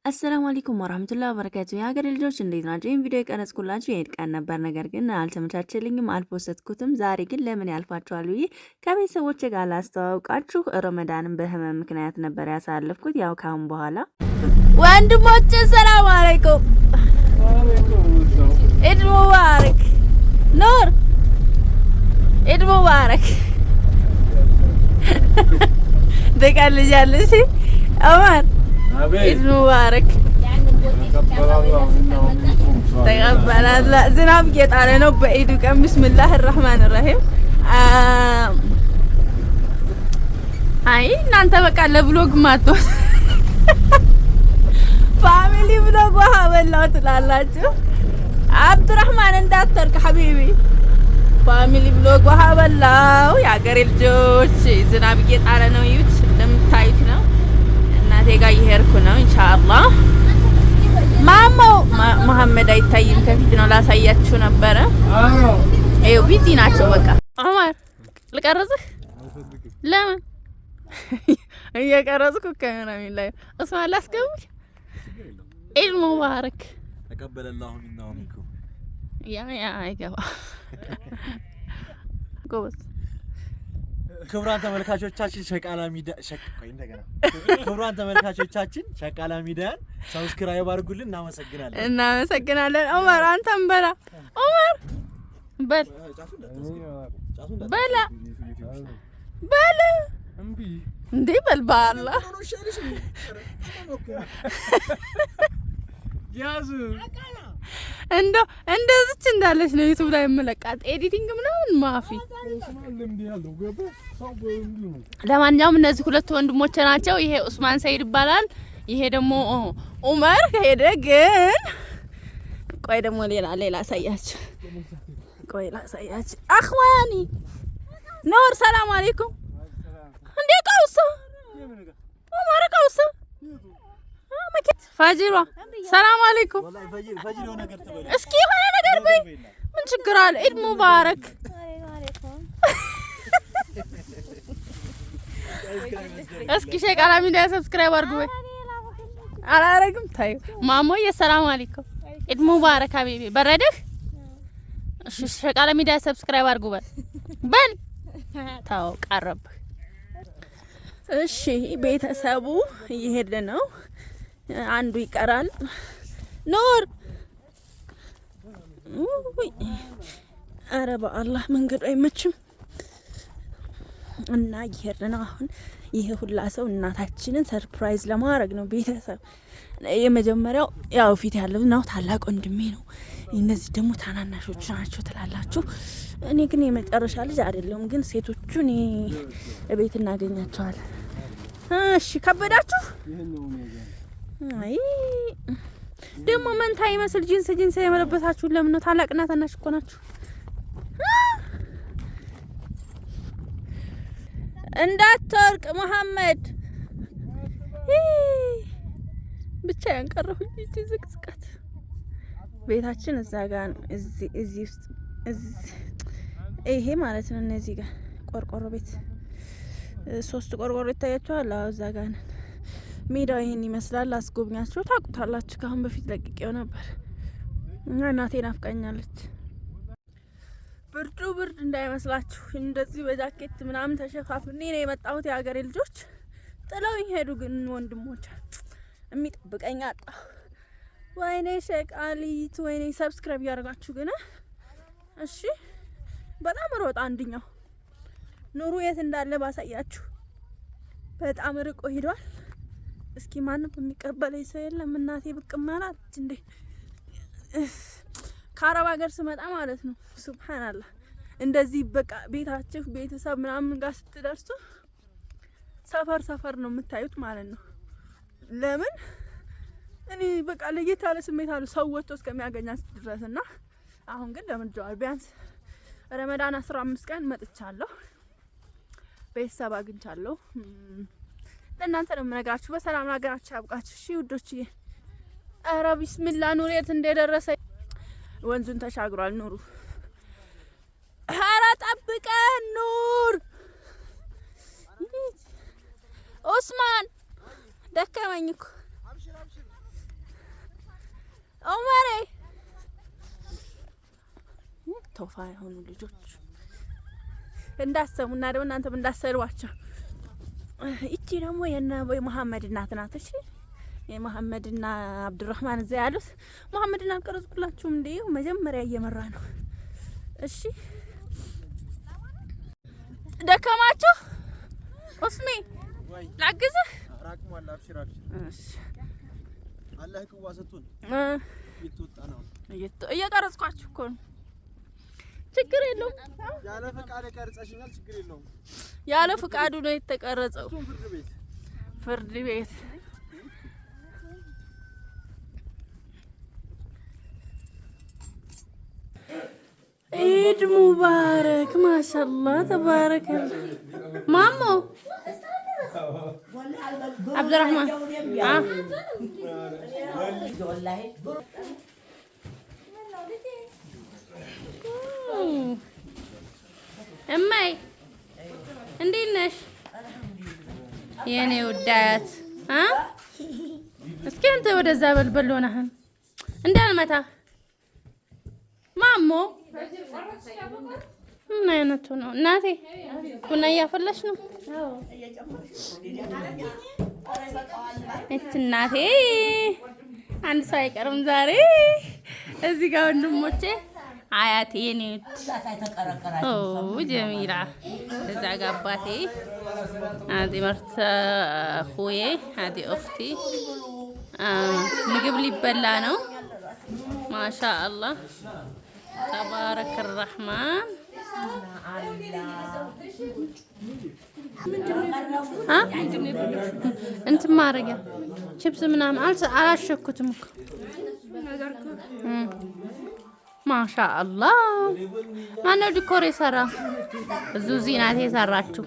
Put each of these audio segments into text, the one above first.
አሰላሙ አለይኩም ወራህመቱላሂ ወበረካቱ። የሀገር ልጆች እንዴት ናቸው? ይህን ቪዲዮ የቀረጽኩላችሁ የኢድ ቀን ነበር፣ ነገር ግን አልተመቻቸልኝም፣ አልፖስትኩትም። ዛሬ ግን ለምን ያልፋችኋል ብዬ ከቤተሰቦቼ ጋር ላስተዋውቃችሁ። ረመዳንን በህመም ምክንያት ነበር ያሳለፍኩት። ያው ካሁን በኋላ ወንድሞቼ ሰላም አለይኩም፣ ኢድ ሙባረክ። ኑር ኢድ ሙባረክ። ትቀልጃለሽ ኦመር? ኢድ ሙባረክ። ተቀበላላ። ዝናብ እየጣለ ነው በኢዱ ቀን። ቢስሚላህ الرحمن الرحيم። አይ እናንተ በቃ ለብሎግ ማጥቶ ፋሚሊ ብሎግ ውሃ በላው ትላላችሁ። አብዱራህማን እንዳትተርክ ሐቢቢ። ፋሚሊ ብሎግ ውሃ በላው። የሀገሬ ልጆች ዝናብ እየጣለ ነው፣ ይዩት እንደምታዩት ነው። እናቴ ጋር እየሄድኩ ነው ኢንሻአላህ። ማሞ መሐመድ አይታይም፣ ከፊት ነው። ላሳያችሁ ነበረ። ይኸው ቢዚ ናቸው በቃ። ዑመር ልቀርጽህ? ለምን እየቀረጽኩ ካሜራ ላይ እስማኤል ላስገቡኝ። ኢድ ሙባረክ። ተቀበለላሁ ሚና ወሚንኩም። ያ አይገባ ጎበዝ። ክቡራን ተመልካቾቻችን ክቡራን ተመልካቾቻችን ሸቃላ ሚዲያን ሰብስክራይብ አድርጉልን። እናመሰግናለን። ዑመር አንተም በላ። ዑመር በል በላ በላ እንዴ በል ባላ ያዙ። እንደዚች እንዳለች ነው ዩቲዩብ ላይ የምለቃት። ኤዲቲንግ ምናምን ማፊ። ለማንኛውም እነዚህ ሁለት ወንድሞቼ ናቸው። ይሄ ኡስማን ሰይድ ይባላል። ይሄ ደግሞ ዑመር ሄደ። ግን ቆይ ደግሞ ሌላ አሳያችሁ። አኽዋኒ ኖር ሰላም አለይኩም። እንዴ ቀውሳ ዑመር ቀውሳ ፋጂሯ ሰላም አለይኩም። እስኪ የሆነ ነገር በይ። ምን ችግር አለ? ኢድ ሙባረክ። እስኪ ሸቃላ ሚዲያ ሰብስክራይብ አድርጉ። ወይ አላረግም። ታዩ ማሞዬ ሰላም አለይኩም። ኢድ ሙባረክ ሀቢቢ። በረደህ? እሺ ሸቃላ ሚዲያ ሰብስክራይብ አድርጉ። በል ታው ቀረብ። እሺ ቤተሰቡ እየሄደ ነው። አንዱ ይቀራል። ኑር አረ በአላህ መንገዱ አይመችም እና እየሄድን ነው አሁን። ይሄ ሁላ ሰው እናታችንን ሰርፕራይዝ ለማድረግ ነው። ቤተሰብ የመጀመሪያው ያው ፊት ያለው ነው ታላቅ ወንድሜ ነው። እነዚህ ደግሞ ታናናሾቹ ናቸው ትላላችሁ። እኔ ግን የመጨረሻ ልጅ አይደለም፣ ግን ሴቶቹ እኔ እቤት እናገኛቸዋለን። እሺ ከበዳችሁ? አይ ደግሞ መንታ ይመስል ጂንስ የመለበሳችሁ ለምን ነው? ታላቅና ታናሽ እኮ ናችሁ። እንዳትወርቅ መሐመድ። ብቻ ያንቀረሁኝ እቺ ዝቅዝቃት። ቤታችን እዛ ጋር ነው። እዚህ ውስጥ ይሄ ማለት ነው። እነዚህ ጋር ቆርቆሮ ቤት 3 ቆርቆሮ ይታያችኋል። አዎ እዛ ጋር ነው። ሜዳው ይሄን ይመስላል። አስጎብኛችሁ ታውቁታላችሁ። ካሁን በፊት ለቅቄው ነበር እና እናቴ ናፍቃኛለች። ብርድ እንዳይመስላችሁ እንደዚህ በጃኬት ምናምን ተሸፋፍኔ ነው የመጣሁት። የሀገሬ ልጆች ጥለውኝ ሄዱ፣ ግን ወንድሞች የሚጠብቀኝ አጣሁ። ወይኔ ሸቃሊት፣ ወይኔ ሰብስክራይብ ያደርጋችሁ ግን እሺ። በጣም ሮጣ አንድኛው ኑሩ የት እንዳለ ባሳያችሁ። በጣም ርቆ ሄዷል። እስኪ ማንም የሚቀበለኝ ሰው የለም። እናቴ ብቅ ማለት እንዴ ከአረብ ሀገር ስመጣ ማለት ነው። ሱብሃንአላህ እንደዚህ በቃ ቤታችሁ ቤተሰብ ምናምን ጋር ስትደርሱ ሰፈር ነው የምታዩት ማለት ነው። ለምን እኔ በቃ ለየት ያለ ስሜት አለ ሰው ወጥቶ እስከሚያገኛት ድረስና አሁን ግን ለምንድነው ቢያንስ ረመዳን 15 ቀን መጥቻለሁ። ቤተሰብ አግኝቻለሁ። ለእናንተ ነው የምነግራችሁ። በሰላም ሀገራችሁ ያብቃችሁ። እሺ ውዶችዬ። ኧረ ቢስሚላ ኑር የት እንደደረሰ ወንዙን ተሻግሯል ኑሩ። ኧረ ጠብቀን ኑር። ኡስማን ደከመኝ እኮ ቶፋ የሆኑ ልጆች እንዳሰሙና ደግሞ እናንተም እንዳሰሏቸው። እቺ ደግሞ የመሐመድ እናት ናት። እሺ የመሐመድና አብዱራህማን እዛ ያሉት መሐመድና አልቀረጽኩላችሁም እንዴ? መጀመሪያ እየመራ ነው። እሺ ደከማችሁ? ኡስሚ ላግዝህ? ራቅሟል። አብሽር አብሽር። እሺ አላህ ይቅዋሰቱን እየተወጣ ነው። እየቀረጽኳችሁ እኮ ነው። ችግር የለውም። ያለ ፍቃድ ቀርጸሽኛል። ችግር የለውም። ያለ ፍቃዱ ነው የተቀረጸው። ፍርድ ቤት ኢድ ሙባረክ። ማሻአላህ ተባረከ። ማሞ አብዱራህማን እማይ እንዴት ነሽ የኔ ውዳት? እስኪ አንተ ወደዛ በልበል ሆነህን እንዳልመታ ማሞ። ምን አይነቱ ነው እናቴ? ቡና እያፈላሽ ነው? እች እናቴ አንድ ሰው አይቀርም ዛሬ እዚህ ጋር ወንድሞቼ አያቴ የኔ ጀሚላ እዛ ጋር አባቴ አዲ መርተ ኹዬ አዲ ኡኽቲ ምግብ ሊበላ ነው። ማሻአላህ ተባረከ الرحمن። እንትን ማረጊያ ቺፕስ ምናምን አላሸኩትም እኮ ማሻአላህ። ማነው ዲኮር የሰራ? ዙዚ ናት የሰራችው።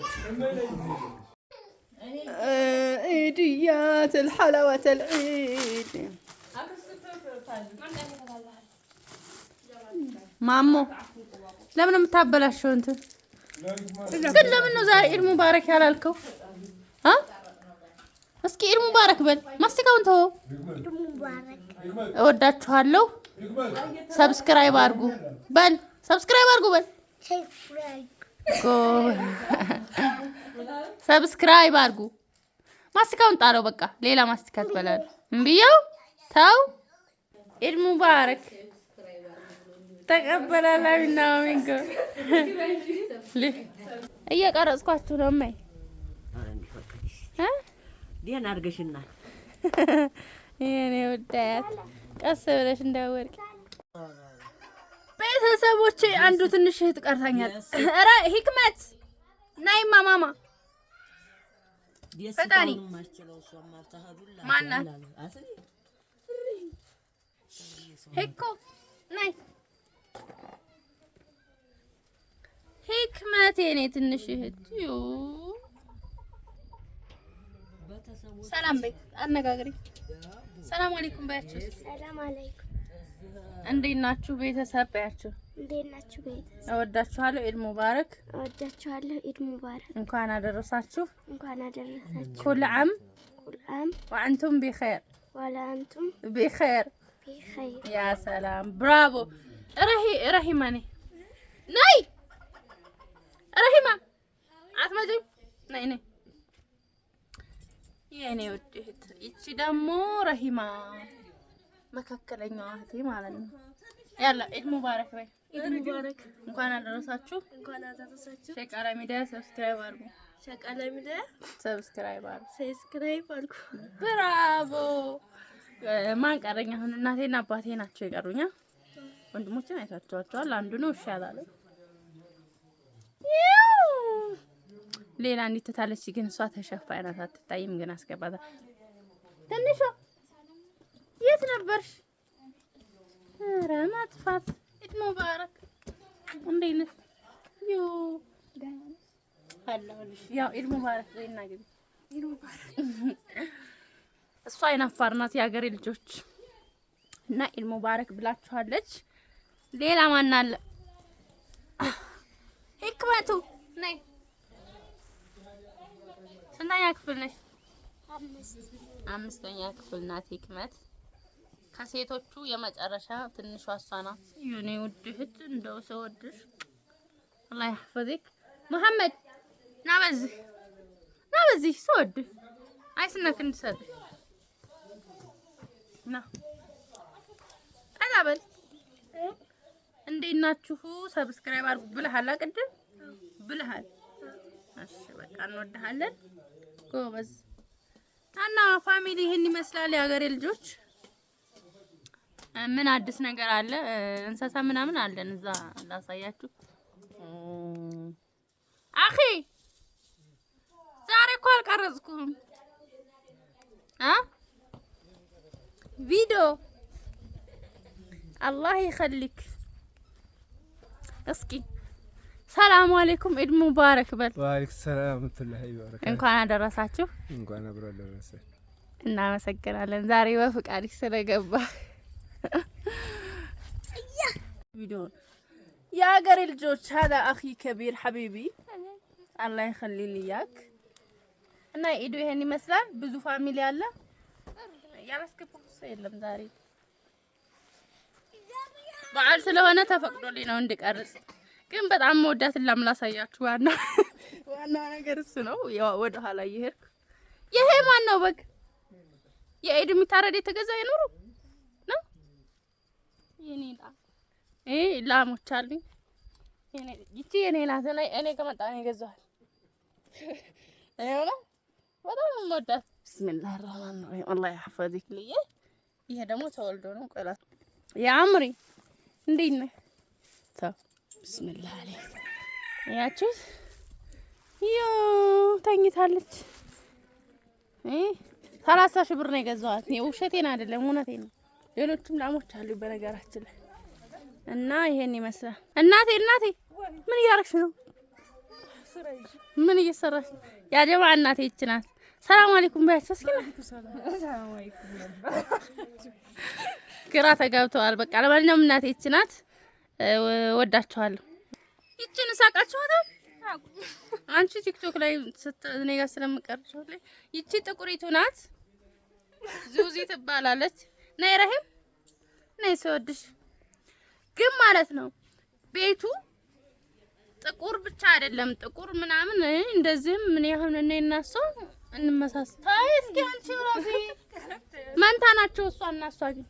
ኢድያት الحلاوة العيد ማሞ ለምን የምታበላሽው? እንትን ግን ለምን ነው ዛሬ ኢድ ሙባረክ ያላልከው? እስኪ ኢድ ሙባረክ በል። ማስተካውን ተው። እወዳችኋለሁ። ሰብስክራይብ አድርጉ በል። ሰብስክራይብ አድርጉ በል። ሰብስክራይብ አድርጉ። ማስተካውን ጣለው። በቃ ሌላ ማስተካ ትበላለህ። እምቢያው ተው። ኢድ ሙባረክ ተቀበላላዊና ሚንጎ እየቀረጽኳችሁ ነው። ማይ ዲያን አርገሽና የኔ ወዳያት ቀስ ብለሽ እንዳወርቂ። ቤተሰቦቼ አንዱ ትንሽ እህት ቀርታኛል። ኧረ ሂክመት ናይማ ማማ ፈጣኒ ማናት? ሄኮ ናይ ሂክመት የኔ ትንሽ እህት ሰላም በይ። አነጋግሪ። ሰላም አለይኩም በያችሁ። ሰላም አለይኩም። እንዴት ናችሁ ቤተሰብ በያችሁ። እንዴት ናችሁ ቤተሰብ? እወዳችኋለሁ። ኢድ ሙባረክ። እወዳችኋለሁ። ኢድ ሙባረክ። እንኳን አደረሳችሁ። እንኳን አደረሳችሁ። ኩል ዓም ወአንቱም ቢኸይር ወአንቱም ቢኸይር ቢኸይር። ያ ሰላም ብራቮ። ረሂማ ነይ ነይ ረሂማ አትመጪም? ነይ ነይ የኔ ውድ እህት። ይቺ ደግሞ ረሂማ መካከለኛዋ እህቴ ማለት ነው። ያላ ኢድ ሙባረክ በይ። ኢድ ሙባረክ። እንኳን አደረሳችሁ። እንኳን አደረሳችሁ። ሸቃላ ሚዲያ ሰብስክራይብ አድርጉ። ሸቃላ ሚዲያ ሰብስክራይብ አድርጉ። ሰብስክራይብ አድርጉ። ብራቮ። ማን ቀረኝ አሁን? እናቴና አባቴ ናቸው የቀሩኛ። ወንድሞችን አይታችኋቸዋል። አንዱ ነው እሺ ያላለ። ሌላ እንዴት ተታለች ግን እሷ ተሸፋይ ናት፣ አትታይም ግን አስገባታ። ትንሿ የት ነበርሽ? ኧረ ማጥፋት። ኢድ ሙባረክ። እንዴት ነሽ? አለሁልሽ። ያው ኢድ ሙባረክ ዘይና ግቢ። ኢድ ሙባረክ። እሷ አይናፋር ናት የሀገሬ ልጆች እና ኢድ ሙባረክ ብላችኋለች። ሌላ ማን አለ? ሂክመቱ ነይ። ስንተኛ ክፍል ነሽ? 5ኛ ክፍል ናት ሂክመት። ከሴቶቹ የመጨረሻ ትንሿ እሷ ናት። የኔ ውድ እህት እንደው ሰወድሽ አላህ ያህፈዝክ። መሐመድ ና በዚህ ሰወድ አይስነክ እንድሰጥ ና አላበል። እንዴት ናችሁ? ሰብስክራይብ አድርጉ ብለሃል ቅድም ብለሃል። እሺ በቃ እንወድሃለን ጎበዝ። እና ፋሚሊ ይሄን ይመስላል የሀገሬ ልጆች። ምን አዲስ ነገር አለ? እንስሳ ምናምን አለን እዛ ላሳያችሁ። አኺ ዛሬ እኮ አልቀረጽኩም ቪዲዮ። አላህ ይኸሊክ። እስኪ ሰላም አለይኩም ኢድ ሙባረክ በል። ወአለይኩም ሰላም ወራህመቱላሂ ወበረካቱ። እንኳን አደረሳችሁ። እንኳን አብሮ አደረሰ። እናመሰግናለን ዛሬ በፍቃድሽ ስለገባ ቪዲዮ። የሀገሬ ልጆች هذا اخي كبير حبيبي الله يخلي لي اياك። እና ኢዱ ይሄን ይመስላል። ብዙ ፋሚሊ አለ። ያላስከፈኩ ሰው የለም ዛሬ በዓል ስለሆነ ተፈቅዶልኝ ነው እንድቀርጽ። ግን በጣም መወዳትን ላሳያችሁ። ዋና ነገር እሱ ነው። ወደ ኋላ እየሄድኩ ይሄ ማን ነው በግ የኢድ የሚታረድ የተገዛ ይኖሩ ነው። ይሄ ላሞች አሉኝ። ይቺ የኔ ናት። እኔ ከመጣ ነው የገዛኋት። አይሆነ በጣም መወዳት። ቢስሚላህ الرحمن الرحيم الله يحفظك لي። ይሄ ደግሞ ተወልዶ ነው ቆላት ያምሪ እንዴት ነው ታው ቢስሚላህ አለይክ። ያቺስ ተኝታለች። 30 ሺህ ብር ነው የገዛኋት። ውሸቴን አይደለም እውነቴን ነው። ሌሎችም ላሞች አሉ በነገራችን ላይ። እና ይሄን ይመስላል። እናቴ ምን እያረግሽ ነው? ምን እየሰራሽ? ያ ጀማ እናቴ እቺ ናት። ሰላም አለይኩም ባያችሁ እስኪ። ሰላም አለይኩም ግራ ተጋብተዋል። በቃ ለማንኛውም እናቴ እቺ ናት። ወዳችኋለሁ። ይቺን ሳቃችኋታ አንቺ ቲክቶክ ላይ እኔ ጋር ስለምቀርጭው ላይ ይቺ ጥቁሪቱ ናት። ዙዚ ትባላለች። ነይ ረሂም ነይ ሰወድሽ። ግን ማለት ነው ቤቱ ጥቁር ብቻ አይደለም፣ ጥቁር ምናምን እንደዚህም ምን ያህል እኔና እሷ እንመሳሰል። እስኪ አንቺ ራፊ መንታ ናቸው እሷ እና እሷ። ግን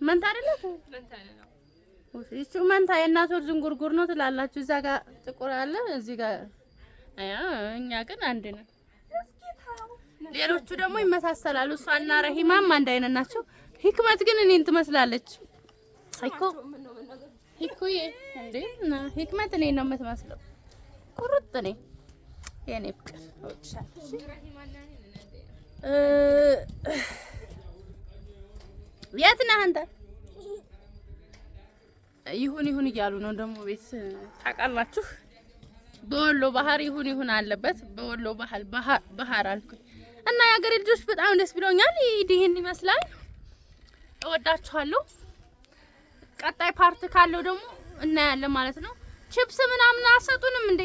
መንታ አይደለም እሱ መንታ የእናት ወር ዝንጉርጉር ነው ትላላችሁ። እዛ ጋር ጥቁር አለ፣ እዚህ ጋር እኛ ግን አንድ ነን። ሌሎቹ ደግሞ ይመሳሰላሉ። እሷና ረሂማም አንድ አይነት ናቸው። ህክመት ግን እኔን ትመስላለች። ሂኩዬ እንዴ ህክመት እኔን ነው የምትመስለው። ቁርጥ ነኝ የኔ ፍቅር እወድሻለሁ። የት ነህ አንተ? ይሁን እያሉ ነው ደግሞ ቤት ታውቃላችሁ። በወሎ ባህር ይሁን አለበት። በወሎ ባህር አልኩኝ። እና የሀገሬ ልጆች በጣም ደስ ብሎኛል። ይሄን ይመስላል። እወዳችኋለሁ። ቀጣይ ፓርት ካለው ደግሞ እናያለን ማለት ነው። ቺፕስ ምናምን አሰጡንም እንዴ?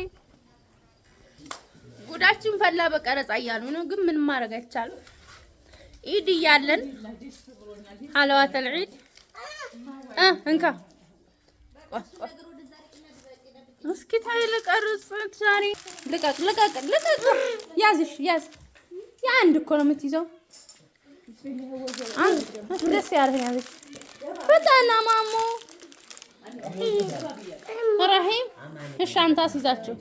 ጉዳችን ፈላ በቀረጻ እያሉ ነው። ግን ምን ማድረግ አይቻልም። ኢድ እያለን ሐለዋተል ዒድ እንካ እስኪ ታይ ልቀርጽ ዛሬ። ልቀቅ ያዝሽ የአንድ እኮ ነው የምትይዘው። ደስ ያለኝ ያዝሽ ፈጣና ማሞ ረሂም። እሺ አንተ አስይዛቸው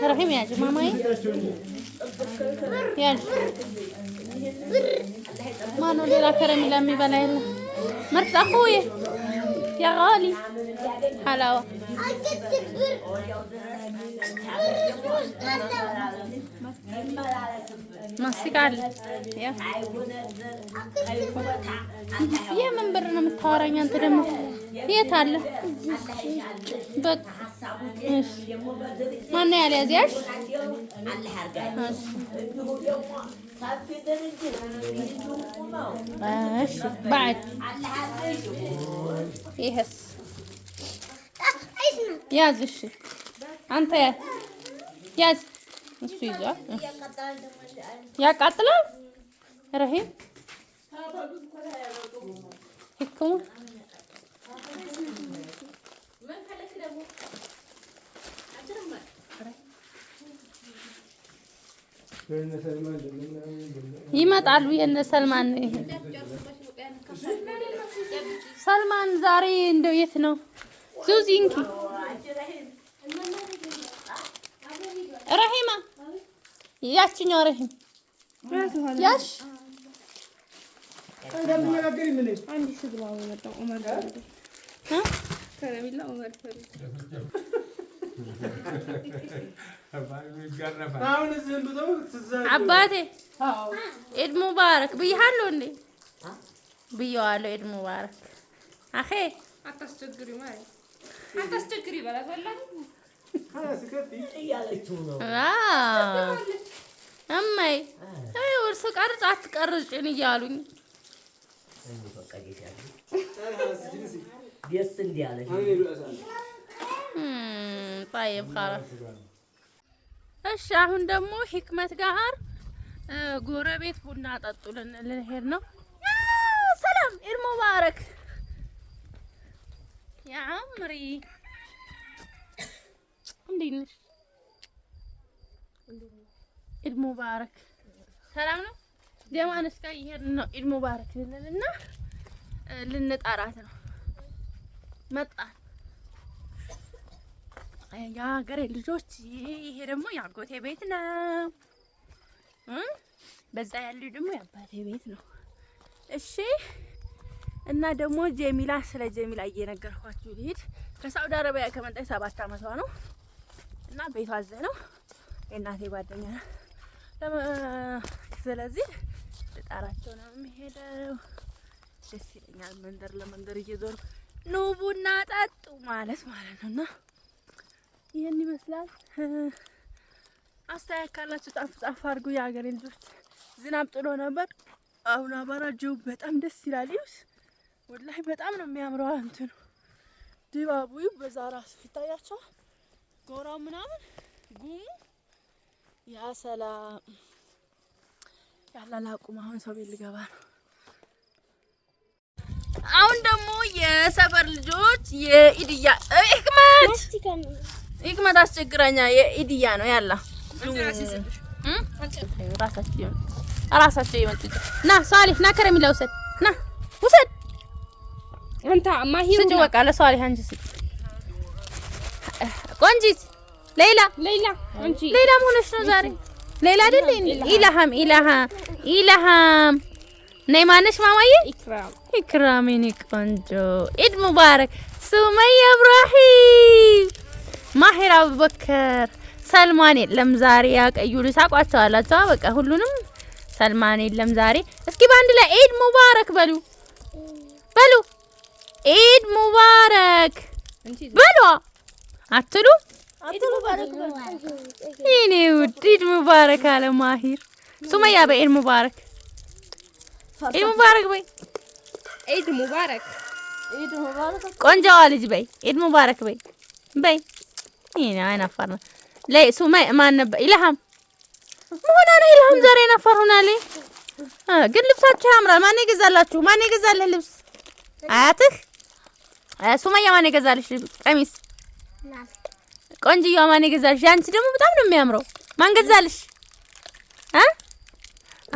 ረሂም። ያጅ ማማዬ ያጅ ማነው ሌላ ከረሜላ የሚበላ የለ? ምርጥ አኹዬ ያ ጋሊ ሐላዋ ማስቲካል የምን ብር ነው የምታወራኝ አንተ? ደግሞ የት አለ? በቃ እሺ ማን ያልያዝያሽ? እሺ بعد ይሄስ ያዝ። እሺ አንተ ያዝ። እሱ ይዟል። ያቃጥላል። ረሂም ህክሙ ይመጣሉ። የነ ሰልማን ሰልማን ዛሬ እንደው የት ነው? ዙዚንኪ ረሂማ ያችኛው ረሂም ያሽ አባቴ ኢድ ሙባረክ ብያለሁ እንዴ? ብያለሁ። ኢድ ሙባረክ አኼ አታስቸግሪ ማለት አታስቸግሪ በላት ወላሂ እማዬ እርስ ቀርጽ አትቀርጭን እያሉኝ طيب خلاص እሺ አሁን ደግሞ ህክመት ጋር ጎረቤት ቡና ጠጡ ልንሄድ ነው። ሰላም ኢድ ሙባረክ ያ አምሪ እንዴት ነሽ? ኢድ ሙባረክ ሰላም ነው። ጀማነስ ጋር ይሄድን ነው ኢድ ሙባረክ ልንልና ልንጠራት ነው። መጣን የሀገሬ ልጆች። ይሄ ደግሞ የአጎቴ ቤት ነው። በዛ ያለው ደግሞ የአባቴ ቤት ነው። እሺ እና ደግሞ ጀሚላ ስለ ጀሚላ እየነገርኳችሁ ልሂድ። ከሳውዲ አረቢያ ከመጣች 7 አመቷ ነው እና ቤቷ እዛ ነው። የእናቴ ጓደኛ ነው። ስለዚህ ልጠራቸው ነው የምሄደው። ደስ ይለኛል። መንደር ለመንደር እየዞሩ ኑ ቡና ጠጡ ማለት ነውና ይሄን ይመስላል። አስተያየት ካላችሁ ጻፍ አድርጉ። የሀገሬ ልጆች ዝናብ ጥሎ ነበር። አሁን አባራጀው በጣም ደስ ይላል። ይሁን ወላሂ በጣም ነው የሚያምረው። እንትኑ ድባቡ በዛ ራሱ ይታያቸዋል። ጎራው ምናምን ጉሙ ያ ሰላም ያላላቁም። አሁን ሰው ቤት ልገባ ነው። አሁን ደግሞ የሰፈር ልጆች የኢድያ ህክመት አስቸግራኛ የኢድያ ነው ያላ ራሳቸው ይመጡ ና ሷሊህ ና ከረሚላ ውሰድ ና ውሰድ አንተ ማሂሩ ስጭ በቃ ለሷሊህ አንቺ ስጭ። ቆንጂት ሌላ አንቺ ሌላ ሆነሽ ነው ዛሬ ሌላ አይደል እንዴ? ኢልሃም ነይ ማነሽ ማማዬ? ኢክራም የኔ ቆንጆ ኢድ ሙባረክ። ሱመያ ኢብራሂም፣ ማሂር አቡበከር፣ ሰልማን የለም ዛሬ። ያቀዩ ልሳቋቸው አላቸው። በቃ ሁሉንም ሰልማን የለም ዛሬ። እስኪ በአንድ ላይ ኢድ ሙባረክ በሉ ኢድ ሙባረክ በሉ። አትሉ የኔ ውድ ኢድ ሙባረክ አለ ማሂር። ሱመያ በኢድ ሙባረክ ኢድ ሙባረክ በይ። ኢድ ሙባረክ ቆንጆዋ ልጅ በይ ኢድ ሙባረክ በይ። ይሄ አይናፋር ነው። ሱመያ ማን ነበር? ኢልሃም ሆና ነው። ኢልሃም ዛሬ አይናፋር ሆናለች። ግን ልብሳችሁ ያምራል። ማን ይገዛላችሁ? ማን ይገዛልህ ልብስ? አያትህ ሱመያ ማን ይገዛልሽ ቀሚስ? ቆንጆዋ ማን ይገዛልሽ? አንቺ ደግሞ በጣም ነው የሚያምረው። ማን ገዛልሽ?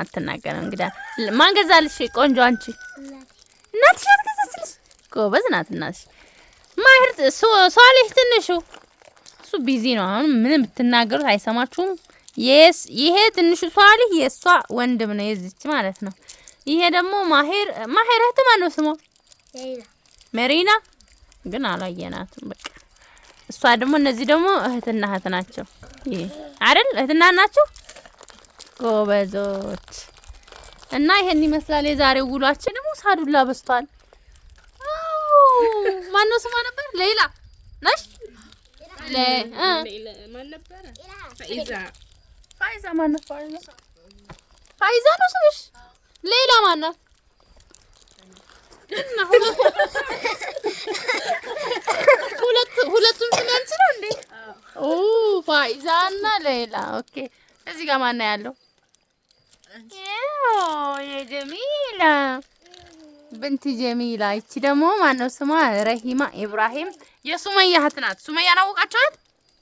አትናገረም እንግዳ። ማን ገዛልሽ? ቆንጆ አንቺ እናትሽ አትገዛልሽ? ጎበዝ ናት እናትሽ። ማሂር ሷሊህ ትንሹ እሱ ቢዚ ነው። አሁን ምንም ብትናገሩት አይሰማችሁም። ይሄ ትንሹ ሷሊህ የሷ ወንድም ነው የዚች ማለት ነው። ይሄ ደግሞ ማሂር እህት ማን ነው ስሟ? ሜሪና ግን አላየናትም። በቃ እሷ ደግሞ እነዚህ ደግሞ እህትና እህት ናቸው። ይሄ አይደል እህትና ናቸው። ጎበዞች እና ይሄን ይመስላል የዛሬው ውሏችን። ደግሞ ሳዱላ በስቷል። ማን ነው ስሟ ነበር? ሌላ ነሽ? ማን ነበር? ፋይዛ ማን ነው? ፋይዛ ነው ስምሽ? ሌላ ማን ነው? ሁለቱም ስንት ነው እንዴ? ፋይዛና ሌላ። ኦኬ እዚህ ጋር ማን ነው ያለው? ብንት ጀሚላ። ይቺ ደግሞ ማነው ስሟ? ረሂማ ኢብራሂም የሱመያ እህት ናት። ሱመያን አወቃችኋት?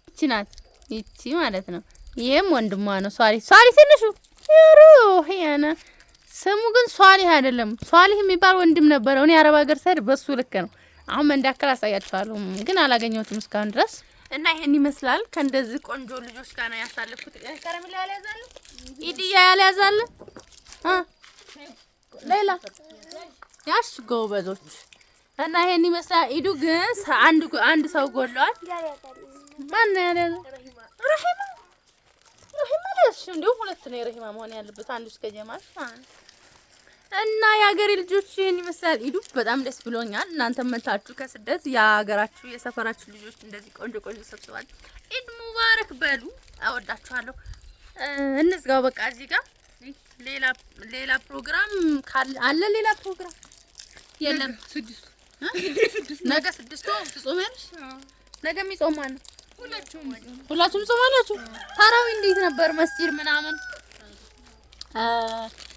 ይቺ ናት ይቺ ማለት ነው። ይሄም ወንድሟ ነው ሷሊህ። ሷሊህ ትንሹ ይሩህ ያና ስሙ ግን ሷሊህ አይደለም። ሷሊህ የሚባል ወንድም ነበረው። እኔ አረብ ሀገር ስሄድ በሱ ልክ ነው። አሁን መንዳከል አሳያችኋለሁ፣ ግን አላገኘሁትም እስካሁን ድረስ። እና ይሄን ይመስላል። ከእንደዚህ ቆንጆ ልጆች ጋር ነው ያሳለፍኩት። ከረሜላ ያልያዛለ ኢዲያ ያልያዛለ ሌላ ያሽ ጎበዞች። እና ይሄን ይመስላል። ኢዱ ግን አንድ ሰው ጎሏል። ማን ነው ያለው? ረሂማ ለሽ እንደው ሁለት ነው ረሂማ መሆን ያለበት፣ አንዱ እስከ ጀማል። እና የሀገሬ ልጆች ይሄን ይመስላል። ኢዱ በጣም ደስ ብሎኛል። እናንተም መታችሁ ከስደት የሀገራችሁ የሰፈራችሁ ልጆች እንደዚህ ቆንጆ ሰብስባል። ኢድ ሙባረክ በሉ። አወዳችኋለሁ። እንዝጋው በቃ። እዚህ ጋር ሌላ ፕሮግራም አለ። ሌላ ፕሮግራም የለም። ነገ 6 ትጾሚያለሽ? ነገ የሚጾም ማን ነው? ሁላችሁም ጾማላችሁ? ታራዊ እንዴት ነበር? መስጂድ ምናምን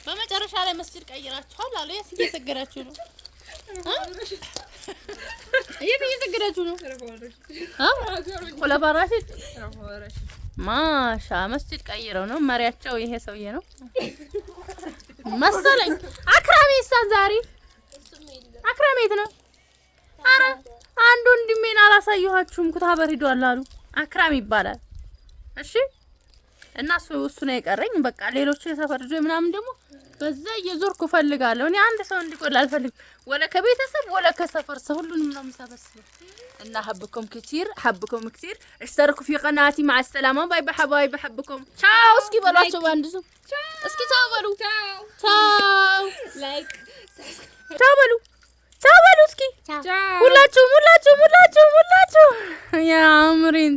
በመጨረሻ ላይ መስጂድ ቀይራችኋል አለ። የት እየሰገዳችሁ ነው? የት እየሰገዳችሁ ነው? ሁለባራሽት ማሻ መስጂድ ቀይረው ነው። መሪያቸው ይሄ ሰውዬ ነው መሰለኝ። አክራሚ ይሳን ዛሬ አክራሚ የት ነው? አረ አንድ ወንድሜን አላሳየኋችሁም። ኩታበር ሄዷል አሉ። አክራሚ ይባላል። እሺ እና እሱ ነው የቀረኝ። በቃ ሌሎች የሰፈር ልጆች ምናምን ደግሞ በዛ እየዞርኩ ፈልጋለሁ። እኔ አንድ ሰው እንዲቆል አልፈልግም። ወለ ከቤተሰብ ወለ ከሰፈር ሰው ሁሉንም ነው የምሰበስበው። እና حبكم كثير اشتركوا في قناتي. مع السلامة. باي باي حبايب بحبكم. تشاو. اسكي بلاچو باندو اسكي تشاو بلو. تشاو لايك تشاو بلو اسكي. ሁላችሁ ያ አምሪን